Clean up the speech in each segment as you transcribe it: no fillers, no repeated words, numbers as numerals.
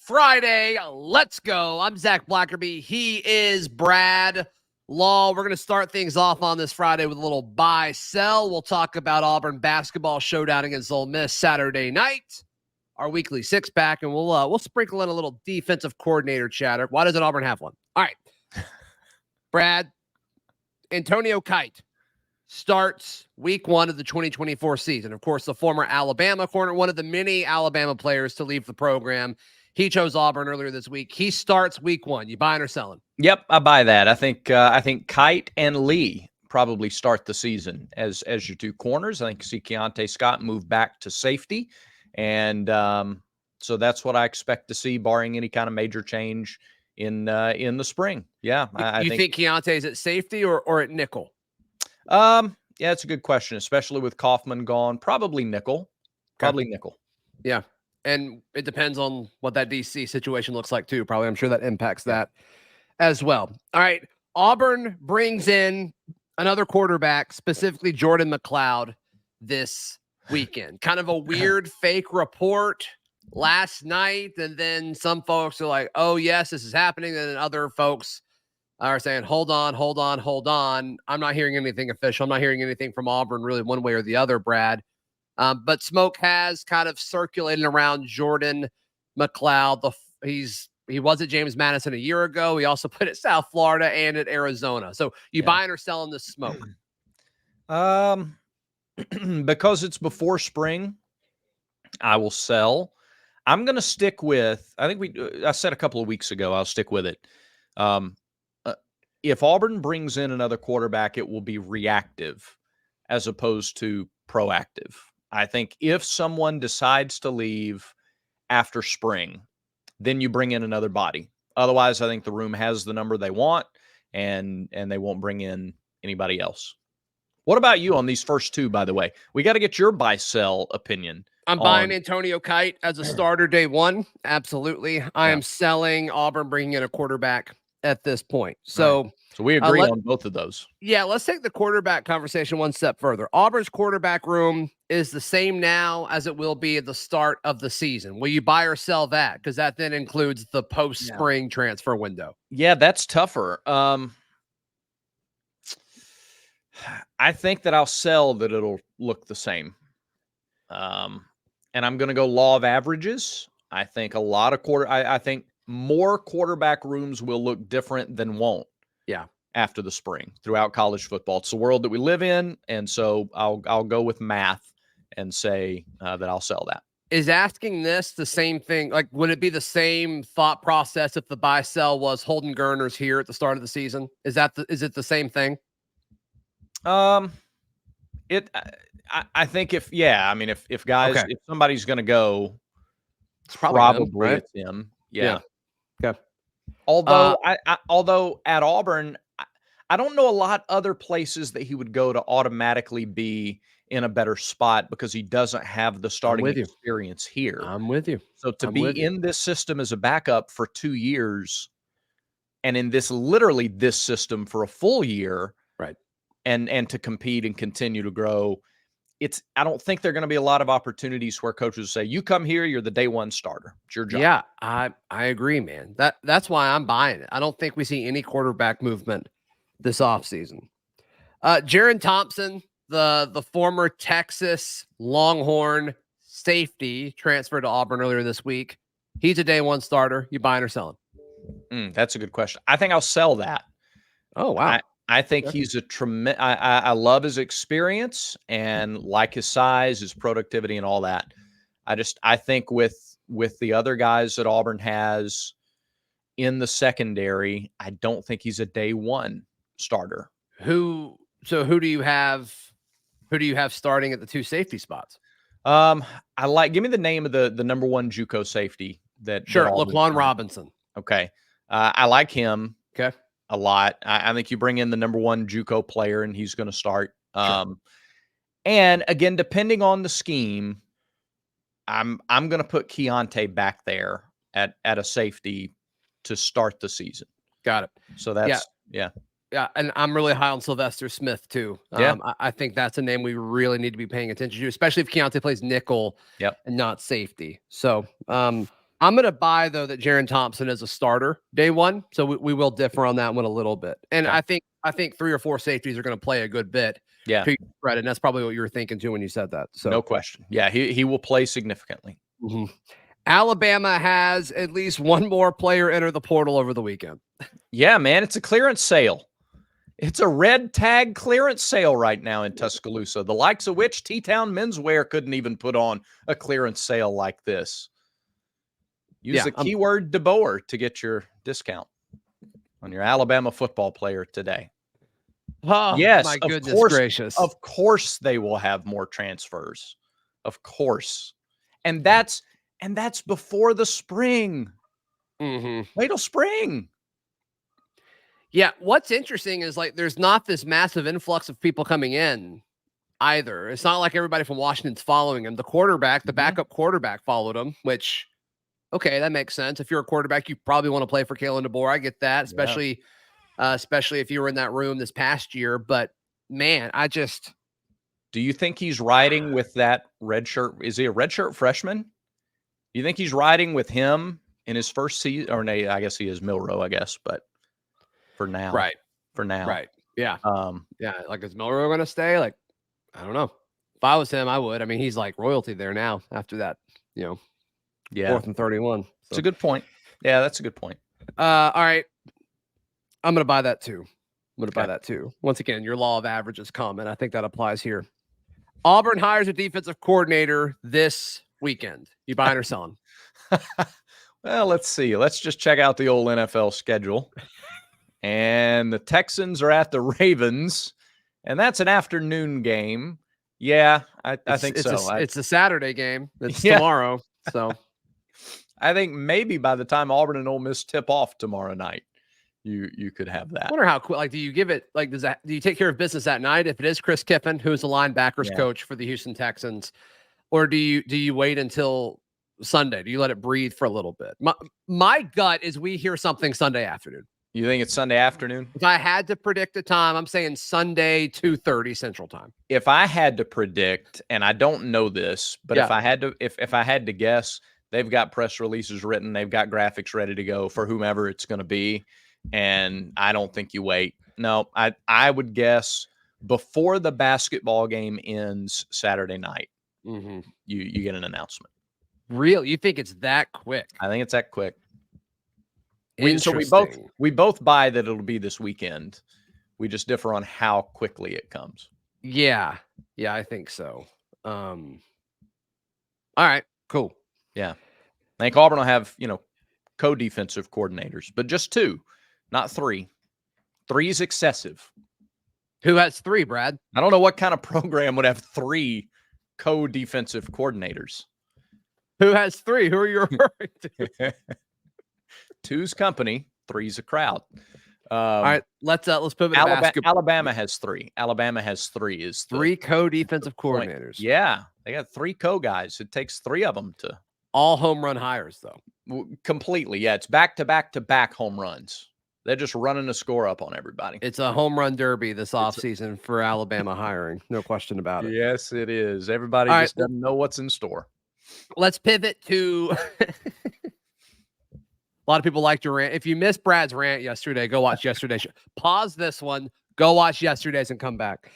Friday. Let's go. I'm Zach Blackerby. He is Brad Law. We're going to start things off on this Friday with a little buy sell. We'll talk about Auburn basketball showdown against Ole Miss Saturday night, our weekly six pack, and we'll sprinkle in a little defensive coordinator chatter. Why doesn't Auburn have one? All right, Brad. Antonio Kite starts week one of the 2024 season. Of course, the former Alabama corner, one of the many Alabama players to leave the program. He chose Auburn earlier this week. He starts week one. You buying or selling? Yep, I buy that. I think Kite and Lee probably start the season as your two corners. I think you see Keontae Scott move back to safety, and so that's what I expect to see, barring any kind of major change in the spring. Yeah, I think Keontae is at safety or at nickel? Yeah, it's a good question, especially with Kaufman gone. Probably nickel. Probably nickel. Yeah. And it depends on what that DC situation looks like too. Probably, I'm sure that impacts that as well. All right. Auburn brings in another quarterback, specifically Jordan McLeod, this weekend. Kind of a weird fake report last night. And then some folks are like, oh, yes, this is happening. And then other folks are saying, hold on. I'm not hearing anything official. I'm not hearing anything from Auburn really one way or the other, Brad. But smoke has kind of circulated around Jordan McLeod. He was at James Madison a year ago. He also played at South Florida and at Arizona. So you buying or selling this smoke? Because it's before spring, I will sell. I'm going to stick with, I said a couple of weeks ago, I'll stick with it. If Auburn brings in another quarterback, it will be reactive as opposed to proactive. I think if someone decides to leave after spring, then you bring in another body. Otherwise, I think the room has the number they want, and they won't bring in anybody else. What about you on these first two, by the way? We got to get your buy-sell opinion. I'm buying Antonio Kite as a starter day one. Absolutely. I am selling Auburn bringing in a quarterback at this point. So, right. So we agree on both of those. Yeah, let's take the quarterback conversation one step further. Auburn's quarterback room is the same now as it will be at the start of the season. Will you buy or sell that? Because that then includes the post-spring transfer window. Yeah, that's tougher. I think that I'll sell that it'll look the same. And I'm going to go law of averages. I think I think more quarterback rooms will look different than won't. Yeah. After the spring throughout college football. It's the world that we live in. And so I'll go with math and say that I'll sell that. Is asking this the same thing? Like, would it be the same thought process if the buy sell was Holden Gerner's here at the start of the season? Is it the same thing? I think if somebody's going to go, it's probably him, right? It's him. Yeah. Okay. Although at Auburn, I don't know a lot other places that he would go to automatically be in a better spot because he doesn't have the starting experience here. I'm with you. So to be in this system as a backup for 2 years and in this system for a full year, right? And to compete and continue to grow, I don't think there are going to be a lot of opportunities where coaches say, you come here, you're the day one starter. It's your job. Yeah, I agree, man. That's why I'm buying it. I don't think we see any quarterback movement this offseason. Jaron Thompson, the former Texas Longhorn safety, transferred to Auburn earlier this week. He's a day one starter. You buying or selling? That's a good question. I think I'll sell that. Oh, wow. I think he's a tremendous. I love his experience and like his size, his productivity, and all that. I think with the other guys that Auburn has in the secondary, I don't think he's a day one starter. Who do you have starting at the two safety spots? Give me the name of the number one JUCO safety that. Sure, Laquan Robinson. Okay, I like him. Okay. A lot. I think you bring in the number one JUCO player and he's going to start. Sure. And again, depending on the scheme, I'm going to put Keontae back there at a safety to start the season. Got it. So that's yeah. And I'm really high on Sylvester Smith too. I think that's a name we really need to be paying attention to, especially if Keontae plays nickel and not safety. So I'm going to buy, though, that Jaron Thompson is a starter day one. So we will differ on that one a little bit. And Okay. I think 3 or 4 safeties are going to play a good bit Yeah, to your credit. And that's probably what you were thinking, too, when you said that. So no question. Yeah, he will play significantly. mhm. Alabama has at least one more player enter the portal over the weekend. Yeah, man, it's a clearance sale. It's a red tag clearance sale right now in Tuscaloosa, the likes of which T-Town Menswear couldn't even put on a clearance sale like this. Use the keyword DeBoer to get your discount on your Alabama football player today. Oh, Yes, my of goodness course. gracious. Of course they will have more transfers. Of course. And that's before the spring. Mhm. Wait till spring. Yeah, what's interesting is, like, there's not this massive influx of people coming in either. It's not like everybody from Washington's following him. The backup quarterback followed him, which, okay, that makes sense. If you're a quarterback, you probably want to play for Kalen DeBoer. I get that, Yeah. especially if you were in that room this past year. But man, Do you think he's riding with that red shirt? Is he a red shirt freshman? Do you think he's riding with him in his first season? Or nay, I guess he is Milrow, I guess, but for now. right, For now. right, yeah, Um, yeah. Like, is Milrow going to stay? Like, I don't know. If I was him, I would. I mean, he's like royalty there now after that, yeah. 4th and 31. It's a good point. Yeah, that's a good point. All right. I'm going to buy that too. I'm going to buy Okay. that too. Once again, your law of averages come, and I think that applies here. Auburn hires a defensive coordinator this weekend. You buying or selling? Well, let's see. Let's just check out the old NFL schedule. And the Texans are at the Ravens, and that's an afternoon game. Yeah, I think so. It's a Saturday game. It's Yeah. tomorrow. So I think maybe by the time Auburn and Ole Miss tip off tomorrow night, you could have I that. wonder how quick. Like, do you give it? Like, do you take care of business that night if it is Chris Kiffin, who's the linebackers Yeah. coach for the Houston Texans, or do you wait until Sunday? Do you let it breathe for a little bit? My gut is we hear something Sunday afternoon. You think it's Sunday afternoon? If I had to predict a time, I'm saying Sunday 2:30 Central Time. If I had to predict, and I don't know this, but Yeah. if I had to guess, they've got press releases written, they've got graphics ready to go for whomever it's going to be, and I don't think you wait. No, I would guess before the basketball game ends Saturday night, Mm-hmm. you get an announcement. Real? You think it's that quick? I think it's that quick. So we both buy that it'll be this weekend. We just differ on how quickly it comes. Yeah, I think so. All right, cool. Yeah, I think Auburn will have co-defensive coordinators, but just 2, not 3. 3 is excessive. Who has 3, Brad? I don't know what kind of program would have 3 co-defensive coordinators. Who has 3? Who are you referring to? 2's company, 3's a crowd. All right, let's pivot to basketball. Alabama has 3. Alabama has 3. Is 3 co-defensive coordinators. Yeah, they got 3 co-guys. It takes 3 of them to all home run hires, though. Completely. Yeah, it's back-to-back home runs. They're just running a score up on everybody. It's a home run derby this offseason for Alabama hiring. No question about it. Yes, it is. Everybody just doesn't know what's in store. Let's pivot to a lot of people liked your rant. If you missed Brad's rant yesterday, go watch yesterday's show. Pause this one, go watch yesterday's and come back.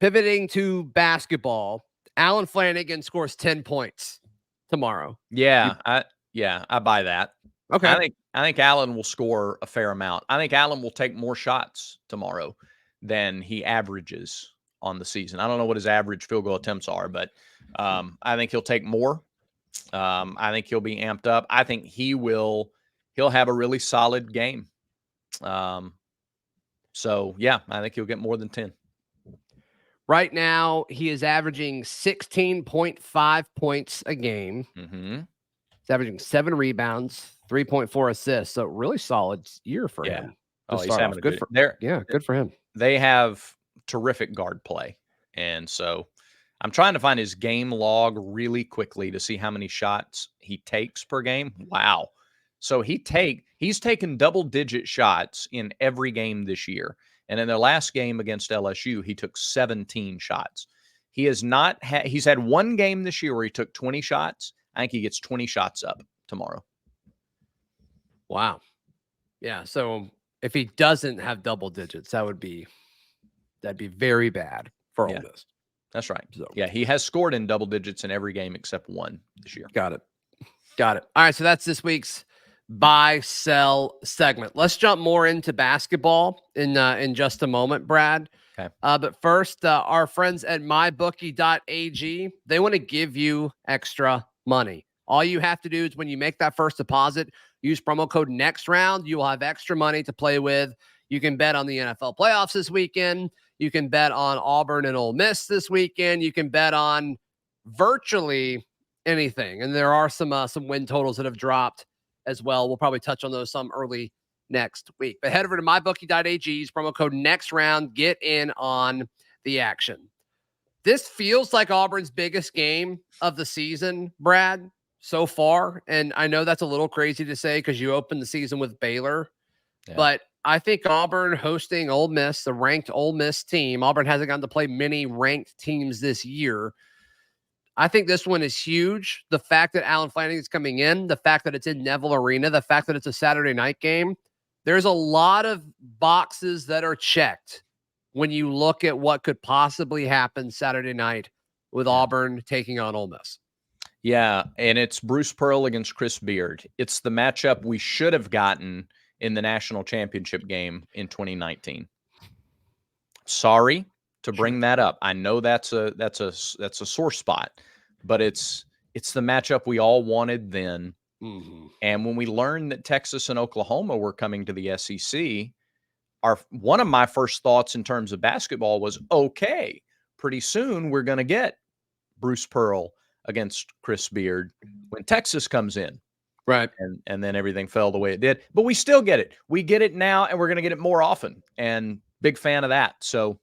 Pivoting to basketball, Alan Flanigan scores 10 points tomorrow. Yeah, I buy that. Okay. I think Allen will score a fair amount. I think Allen will take more shots tomorrow than he averages on the season. I don't know what his average field goal attempts are, but I think he'll take more. I think he'll be amped up. I think he'll have a really solid game. So yeah, I think he'll get more than 10. Right now, he is averaging 16.5 points a game. Mm-hmm. He's averaging 7 rebounds, 3.4 assists. So really solid year for him. Oh, he's having good They have terrific guard play. And so I'm trying to find his game log really quickly to see how many shots he takes per game. Wow. So he's taken double-digit shots in every game this year. And in their last game against LSU, he took 17 shots. He has not he's had one game this year where he took 20 shots. I think he gets 20 shots up tomorrow. Wow. Yeah. So if he doesn't have double digits, that'd be very bad for Ole Miss. That's right. So yeah, he has scored in double digits in every game except one this year. Got it. All right. So that's this week's buy sell segment. Let's jump more into basketball in just a moment, Brad. Okay. But first, our friends at mybookie.ag, they want to give you extra money. All you have to do is when you make that first deposit, use promo code next round. You will have extra money to play with. You can bet on the NFL playoffs this weekend. You can bet on Auburn and Ole Miss this weekend. You can bet on virtually anything. And there are some win totals that have dropped as well. We'll probably touch on those some early next week. But head over to mybookie.ag, use promo code next round, get in on the action. This feels like Auburn's biggest game of the season, Brad, so far. And I know that's a little crazy to say because you opened the season with Baylor. Yeah. But I think Auburn hosting Ole Miss, the ranked Ole Miss team. Auburn hasn't gotten to play many ranked teams this year. I think this one is huge. The fact that Allen Flanigan is coming in, the fact that it's in Neville Arena, the fact that it's a Saturday night game, there's a lot of boxes that are checked when you look at what could possibly happen Saturday night with Auburn taking on Ole Miss. Yeah, and it's Bruce Pearl against Chris Beard. It's the matchup we should have gotten in the national championship game in 2019. Sorry to bring that up. I know that's a sore spot, but it's the matchup we all wanted then. Mm-hmm. And when we learned that Texas and Oklahoma were coming to the SEC, one of my first thoughts in terms of basketball was, okay, pretty soon we're going to get Bruce Pearl against Chris Beard when Texas comes in. Right. And then everything fell the way it did. But we still get it. We get it now, and we're going to get it more often. And big fan of that. So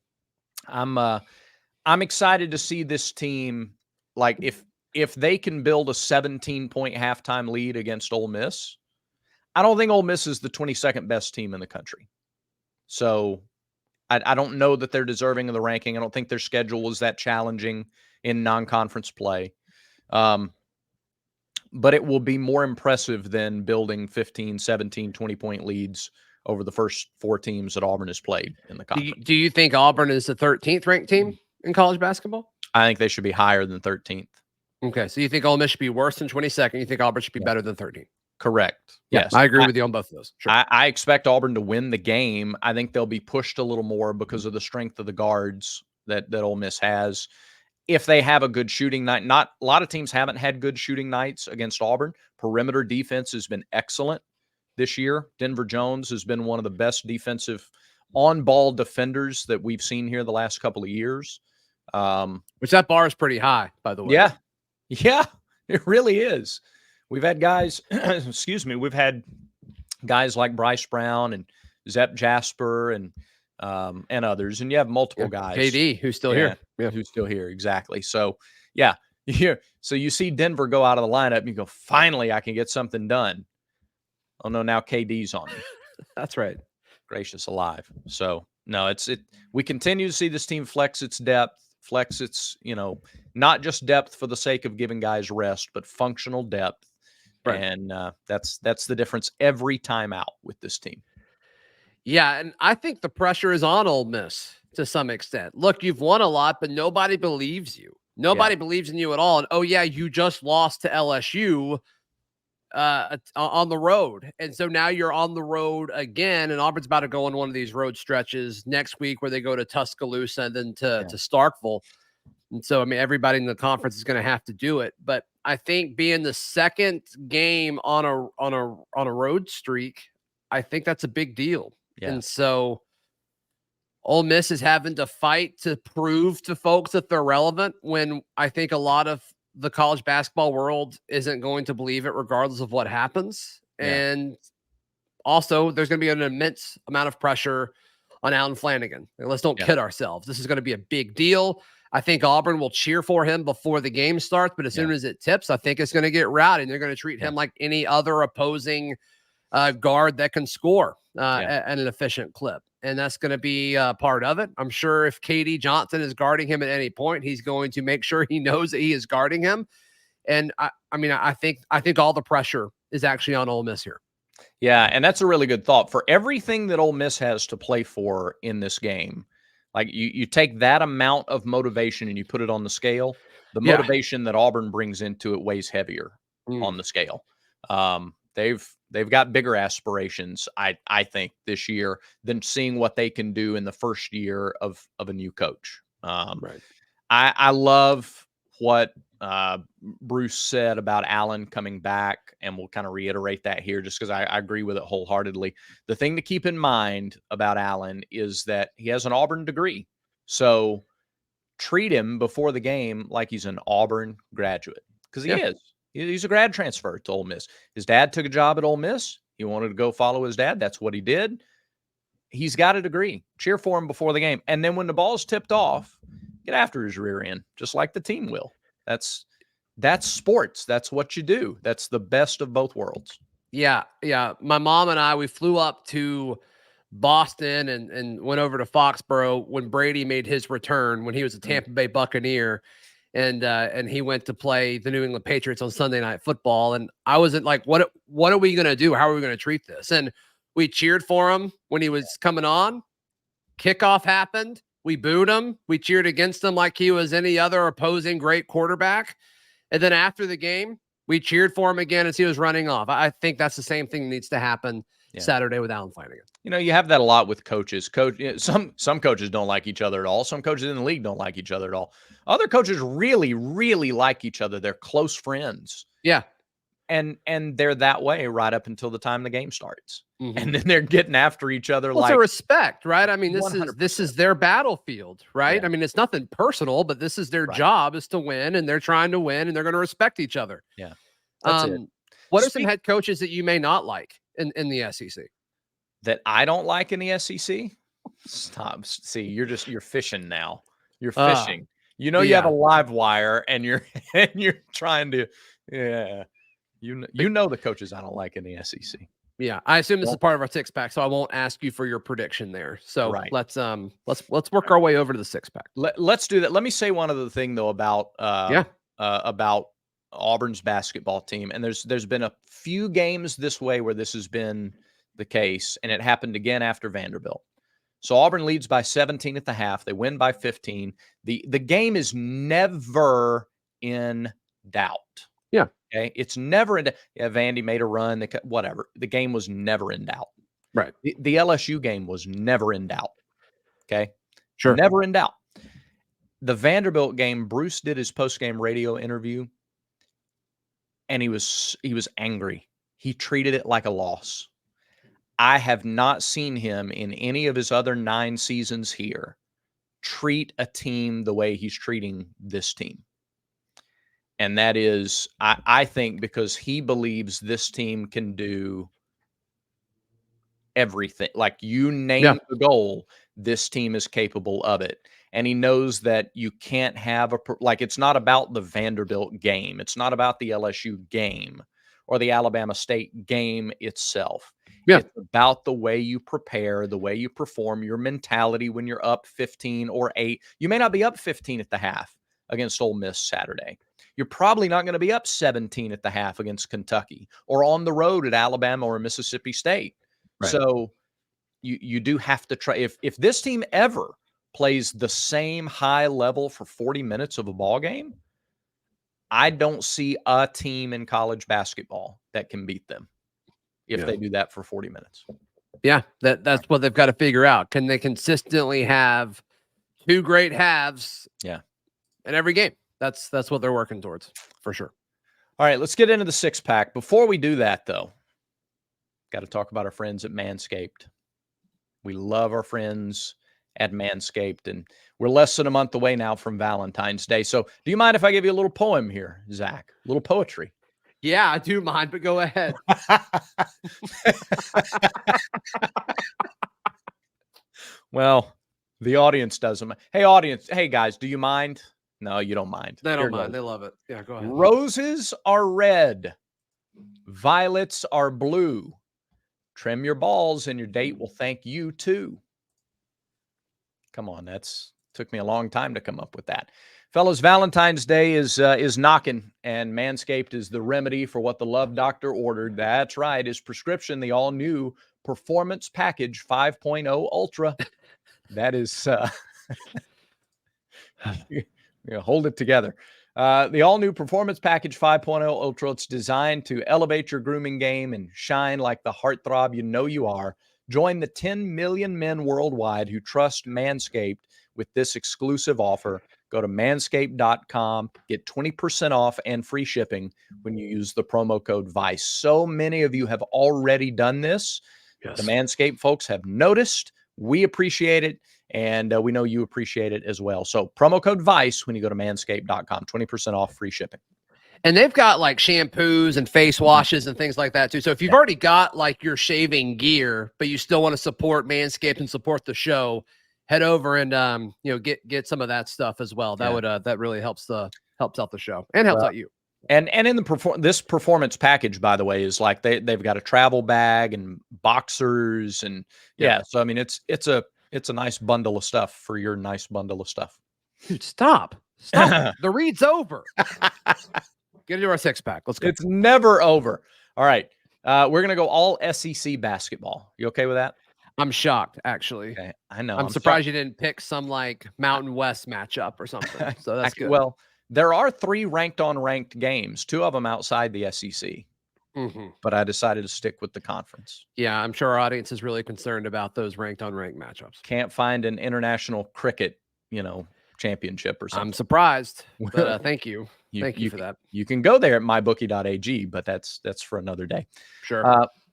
I'm excited to see this team. Like if they can build a 17-point halftime lead against Ole Miss, I don't think Ole Miss is the 22nd best team in the country. So I don't know that they're deserving of the ranking. I don't think their schedule was that challenging in non-conference play. But it will be more impressive than building 15, 17, 20-point leads over the first four teams that Auburn has played in the conference. Do you think Auburn is the 13th ranked team in college basketball? I think they should be higher than 13th. Okay, so you think Ole Miss should be worse than 22nd? You think Auburn should be better than 13th? Correct. Yeah, yes. I agree with you on both of those. Sure. I expect Auburn to win the game. I think they'll be pushed a little more because of the strength of the guards that Ole Miss has. If they have a good shooting night, not a lot of teams haven't had good shooting nights against Auburn. Perimeter defense has been excellent this year. Denver Jones has been one of the best defensive on-ball defenders that we've seen here the last couple of years. Which that bar is pretty high, by the way. Yeah, it really is. We've had guys, we've had guys like Bryce Brown and Zep Jasper and others, and you have multiple guys. KD, who's still here. Yeah, who's still here, exactly. So, so you see Denver go out of the lineup, and you go, finally, I can get something done. Oh, no, now KD's on me. That's right. Gracious alive. So, no, we continue to see this team flex its depth, flex its, not just depth for the sake of giving guys rest, but functional depth. Right. And that's the difference every time out with this team. Yeah, and I think the pressure is on Ole Miss to some extent. Look, you've won a lot, but nobody believes you. Nobody believes in you at all. And, oh, yeah, you just lost to LSU on the road. And so now you're on the road again, and Auburn's about to go on one of these road stretches next week where they go to Tuscaloosa and then to Starkville. And so, I mean, everybody in the conference is going to have to do it. But I think being the second game on a road streak, I think that's a big deal. Yeah. And so Ole Miss is having to fight to prove to folks that they're relevant when I think a lot of the college basketball world isn't going to believe it regardless of what happens. Yeah. And also there's going to be an immense amount of pressure on Allen Flanigan. Let's don't kid ourselves. This is going to be a big deal. I think Auburn will cheer for him before the game starts, but as soon as it tips, I think it's going to get rowdy and they're going to treat him like any other opposing guard that can score at an efficient clip. And that's going to be part of it. I'm sure if KD Johnson is guarding him at any point, he's going to make sure he knows that he is guarding him. And I mean, I think all the pressure is actually on Ole Miss here. Yeah, and that's a really good thought. For everything that Ole Miss has to play for in this game, like you take that amount of motivation and you put it on the scale, the Yeah. motivation that Auburn brings into it weighs heavier on the scale. They've got bigger aspirations, I think, this year than seeing what they can do in the first year of a new coach. Right. I love what Bruce said about Allen coming back, and we'll kind of reiterate that here just because I agree with it wholeheartedly. The thing to keep in mind about Allen is that he has an Auburn degree. So treat him before the game like he's an Auburn graduate, because he is. He's a grad transfer to Ole Miss. His dad took a job at Ole Miss. He wanted to go follow his dad. That's what he did. He's got a degree. Cheer for him before the game. And then when the ball's tipped off, get after his rear end, just like the team will. That's sports. That's what you do. That's the best of both worlds. Yeah. My mom and I, we flew up to Boston and went over to Foxborough when Brady made his return, when he was a Tampa Bay Buccaneer, and he went to play the New England Patriots on Sunday Night Football. And I wasn't like, what are we going to do? How are we going to treat this? And we cheered for him when he was coming on. Kickoff happened. We booed him. We cheered against him like he was any other opposing great quarterback. And then after the game, we cheered for him again as he was running off. I think that's the same thing that needs to happen Saturday with Allen Flanigan. You know, you have that a lot with coaches. Some coaches don't like each other at all. Some coaches in the league don't like each other at all. Other coaches really, really like each other. They're close friends. Yeah. And they're that way right up until the time the game starts. And then they're getting after each other. Well, like it's a respect, right? I mean, this 100%. is their battlefield, right? Yeah. I mean, it's nothing personal, but this is their job, is to win, and they're trying to win, and they're going to respect each other. Yeah. That's it. What are some head coaches that you may not like in the SEC? That I don't like in the SEC? Stop. See, you're fishing now. You're fishing. You know, you have a live wire and you're trying to, you know the coaches I don't like in the SEC. Yeah, I assume this is part of our six pack, so I won't ask you for your prediction there. So let's work our way over to the six pack. Let's do that. Let me say one other thing though about Auburn's basketball team, and there's been a few games this way where this has been the case, and it happened again after Vanderbilt. So Auburn leads by 17 at the half. They win by 15. The game is never in doubt. Yeah. Okay. It's never in doubt. Yeah, Vandy made a run. Whatever. The game was never in doubt. Right. The LSU game was never in doubt. Okay. Sure. Never in doubt. The Vanderbilt game, Bruce did his post-game radio interview, and he was angry. He treated it like a loss. I have not seen him in any of his other 9 seasons here treat a team the way he's treating this team. And that is, I think, because he believes this team can do everything. Like, you name the goal, this team is capable of it. And he knows that you can't have it's not about the Vanderbilt game. It's not about the LSU game or the Alabama State game itself. Yeah. It's about the way you prepare, the way you perform, your mentality when you're up 15 or 8. You may not be up 15 at the half against Ole Miss Saturday. You're probably not going to be up 17 at the half against Kentucky or on the road at Alabama or Mississippi State. Right. So you do have to try. If this team ever plays the same high level for 40 minutes of a ball game, I don't see a team in college basketball that can beat them if they do that for 40 minutes. Yeah, that's what they've got to figure out. Can they consistently have 2 great halves in every game? That's what they're working towards, for sure. All right, let's get into the 6-pack. Before we do that, though, got to talk about our friends at Manscaped. We love our friends at Manscaped, and we're less than a month away now from Valentine's Day. So do you mind if I give you a little poem here, Zach? A little poetry. Yeah, I do mind, but go ahead. Well, the audience doesn't. Hey, audience. Hey, guys, do you mind? No, you don't mind. They don't mind. They love it. Yeah, go ahead. Roses are red. Violets are blue. Trim your balls and your date will thank you too. Come on, took me a long time to come up with that. Fellas, Valentine's Day is knocking, and Manscaped is the remedy for what the love doctor ordered. That's right. His prescription, the all-new Performance Package 5.0 Ultra. That is, hold it together. The all-new Performance Package 5.0 Ultra, it's designed to elevate your grooming game and shine like the heartthrob you know you are. Join the 10 million men worldwide who trust Manscaped with this exclusive offer. Go to manscaped.com, get 20% off and free shipping when you use the promo code VICE. So many of you have already done this. Yes. The Manscaped folks have noticed. We appreciate it, and we know you appreciate it as well. So promo code VICE when you go to manscaped.com, 20% off, free shipping. And they've got like shampoos and face washes and things like that too. So if you've already got like your shaving gear, but you still want to support Manscaped and support the show, head over and get some of that stuff as well. That would that really helps out the show and helps out you. And in this performance package, by the way, is like they've got a travel bag and boxers and so I mean it's a nice bundle of stuff for your nice bundle of stuff. Dude, stop. The read's over. Get into our six pack. Let's go. It's never over. All right. We're gonna go all SEC basketball. You okay with that? I'm shocked, actually. Okay, I know. I'm surprised you didn't pick some like Mountain West matchup or something. So that's good. Well, there are 3 ranked games, 2 of them outside the SEC. But I decided to stick with the conference. Yeah, I'm sure our audience is really concerned about those ranked matchups. Can't find an international cricket, championship or something. I'm surprised, but thank you. Thank you for that. You can go there at mybookie.ag, but that's for another day. Sure.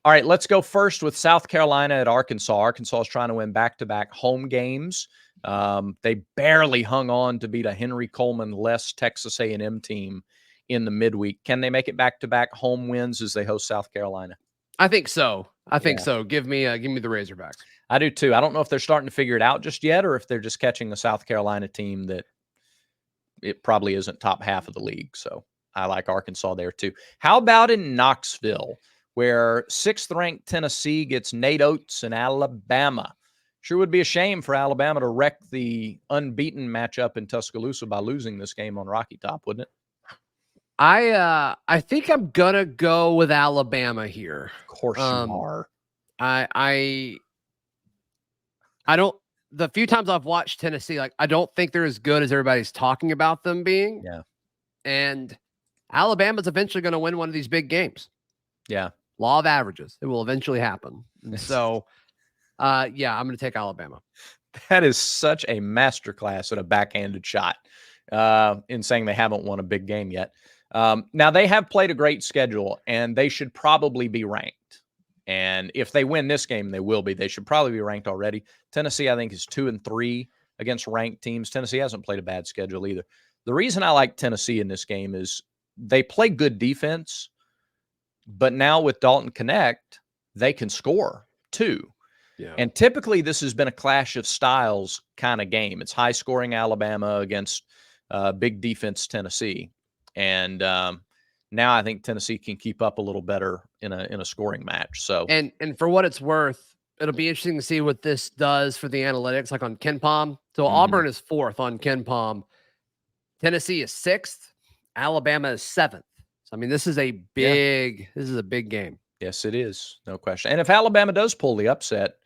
All right, let's go first with South Carolina at Arkansas. Arkansas is trying to win back-to-back home games. They barely hung on to beat a Henry Coleman-less Texas A&M team in the midweek. Can they make it back-to-back home wins as they host South Carolina? I think so. I think so. Give me the Razorbacks. I do too. I don't know if they're starting to figure it out just yet or if they're just catching a South Carolina team that it probably isn't top half of the league. So I like Arkansas there too. How about in Knoxville, where 6th-ranked Tennessee gets Nate Oates in Alabama? Sure would be a shame for Alabama to wreck the unbeaten matchup in Tuscaloosa by losing this game on Rocky Top, wouldn't it? I think I'm gonna go with Alabama here. Of course you are. I don't. The few times I've watched Tennessee, like I don't think they're as good as everybody's talking about them being. Yeah. And Alabama's eventually going to win one of these big games. Yeah. Law of averages. It will eventually happen. And so, I'm going to take Alabama. That is such a masterclass at a backhanded shot in saying they haven't won a big game yet. Now, they have played a great schedule, and they should probably be ranked. And if they win this game, they will be. They should probably be ranked already. Tennessee, I think, is 2-3 against ranked teams. Tennessee hasn't played a bad schedule either. The reason I like Tennessee in this game is they play good defense, but now with Dalton Connect, they can score too. Yeah. And typically this has been a clash of styles kind of game. It's high scoring Alabama against big defense Tennessee. And now I think Tennessee can keep up a little better in a scoring match. So and for what it's worth, it'll be interesting to see what this does for the analytics, like on KenPom. So Auburn is 4th on KenPom. Tennessee is 6th. Alabama is 7th. So I mean, this is a big game. Yes, it is. No question. And if Alabama does pull the upset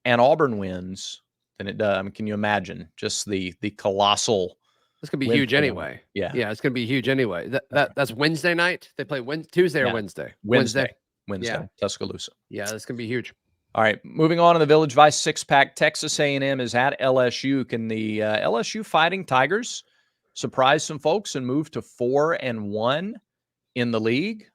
and Auburn wins, then it does. I mean, can you imagine just the colossal? It's gonna be huge anyway. Yeah, it's gonna be huge anyway. That's Wednesday night. They play Tuesday or Wednesday. Wednesday. Tuscaloosa. Yeah, that's gonna be huge. All right, moving on to the Village Vice 6-pack. Texas A&M is at LSU. Can the LSU Fighting Tigers surprise some folks and move to 4-1 in the league?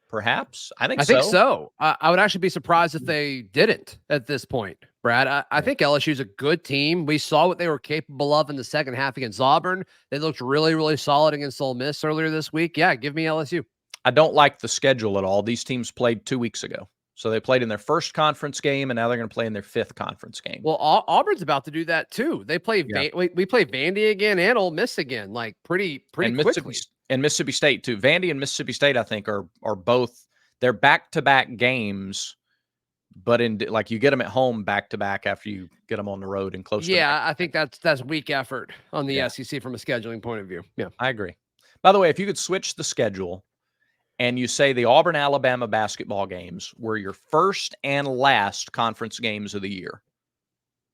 Perhaps. I think so. I would actually be surprised if they didn't at this point, Brad. I think LSU is a good team. We saw what they were capable of in the second half against Auburn. They looked really, really solid against Ole Miss earlier this week. Yeah, give me LSU. I don't like the schedule at all. These teams played 2 weeks ago. So they played in their first conference game, and now they're going to play in their 5th conference game. Well, Auburn's about to do that too. They play we play Vandy again and Ole Miss again, like pretty quickly. And Mississippi State too. Vandy and Mississippi State, I think, are both their back-to-back games But like you get them at home back to back after you get them on the road and close. Yeah, I think that's weak effort on the Yeah. SEC from a scheduling point of view. Yeah, I agree. By the way, if you could switch the schedule and you say the Auburn, Alabama basketball games were your first and last conference games of the year,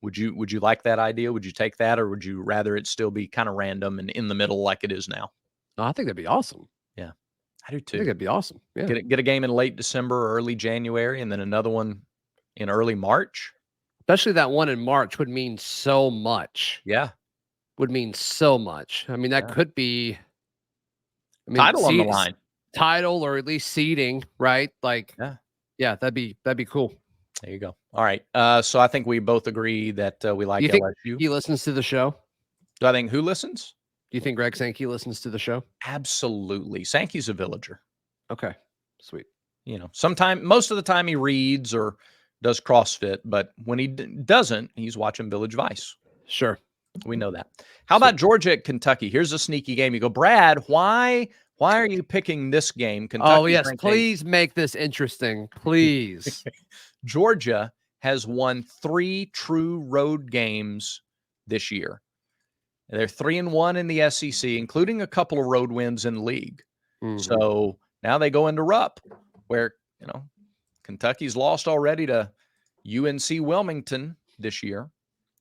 would you like that idea? Would you take that, or would you rather it still be kind of random and in the middle like it is now? oh, I think that'd be awesome. Yeah, I do I think too. that'd be awesome. Yeah, Get a game in late December or early January, and then another one in early March. especially that one in March would mean so much. Yeah, Would mean so much. I mean, that Yeah. could be. I mean, title on the line. title or at least seeding, right? Like, Yeah. that'd be cool. There you go. All right. So I think we both agree that we like You think LSU. he listens to the show? Do I think who listens? Do you think Greg Sankey listens to the show? Absolutely. Sankey's a villager. Okay, sweet. You know, most of the time he reads or does CrossFit, but when he doesn't, he's watching Village Vice. Sure. We know that. How about Georgia at Kentucky? Here's a sneaky game. You go, Brad, why are you picking this game? Kentucky. Oh, yes. Please make this interesting. Please. Georgia has won 3 true road games this year. They're 3-1 in the SEC, including a couple of road wins in the league. Mhm. So now they go into Rupp, where, Kentucky's lost already to UNC Wilmington this year.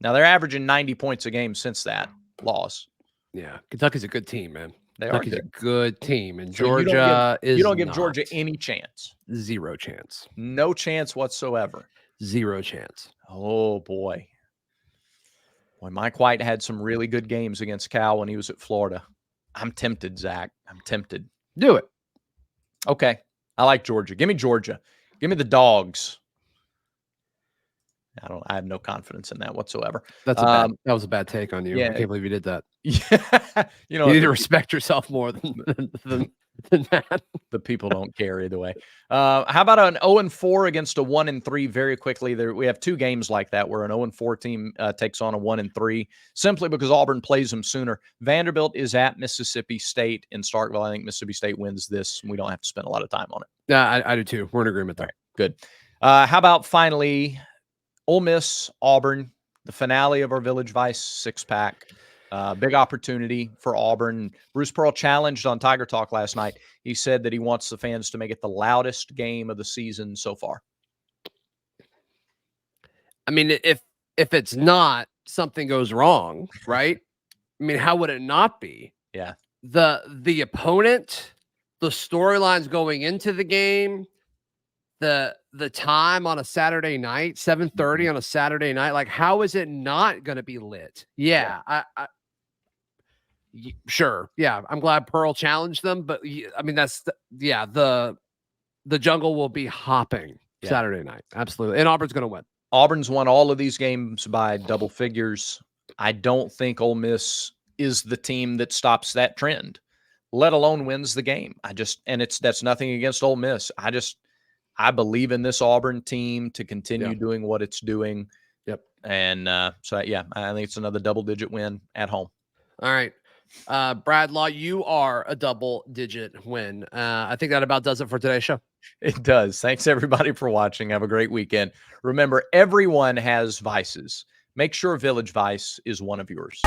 Now they're averaging 90 points a game since that loss. Yeah, Kentucky's a good team, man. Kentucky's a good team, and So Georgia you don't give not. Georgia any chance. Zero chance. No chance whatsoever. Zero chance. Oh, boy. Boy, Mike White had some really good games against Cal when he was at Florida. I'm tempted, Zach. I'm tempted. Do it. Okay. I like Georgia. Give me Georgia. Give me the dogs. I have no confidence in that whatsoever. That was a bad take on you. Yeah. I can't believe you did that. Yeah. You need to respect yourself more than that. The people don't care either way. How about an 0-4 against a 1-3 very quickly? We have 2 games like that where an 0-4 team takes on a 1-3 simply because Auburn plays them sooner. Vanderbilt is at Mississippi State in Starkville. I think Mississippi State wins this, and we don't have to spend a lot of time on it. Yeah, I do too. We're in agreement there. Right, good. How about finally Ole Miss, Auburn, the finale of our Village Vice 6-pack. Big opportunity for Auburn. Bruce Pearl challenged on Tiger Talk last night. He said that he wants the fans to make it the loudest game of the season so far. I mean, if it's not, something goes wrong, right? I mean, how would it not be? Yeah. The opponent, the storylines going into the game, the time on a Saturday night, 7:30 on a Saturday night, like how is it not going to be lit? Yeah. Sure. Yeah. I'm glad Pearl challenged them, but I mean, the jungle will be hopping Saturday night. Absolutely. And Auburn's going to win. Auburn's won all of these games by double figures. I don't think Ole Miss is the team that stops that trend, let alone wins the game. That's nothing against Ole Miss. I believe in this Auburn team to continue doing what it's doing. Yep. And I think it's another double-digit win at home. All right. Brad Law, you are a double-digit win. I think that about does it for today's show. It does. Thanks, everybody, for watching. Have a great weekend. Remember, everyone has vices. Make sure Village Vice is one of yours.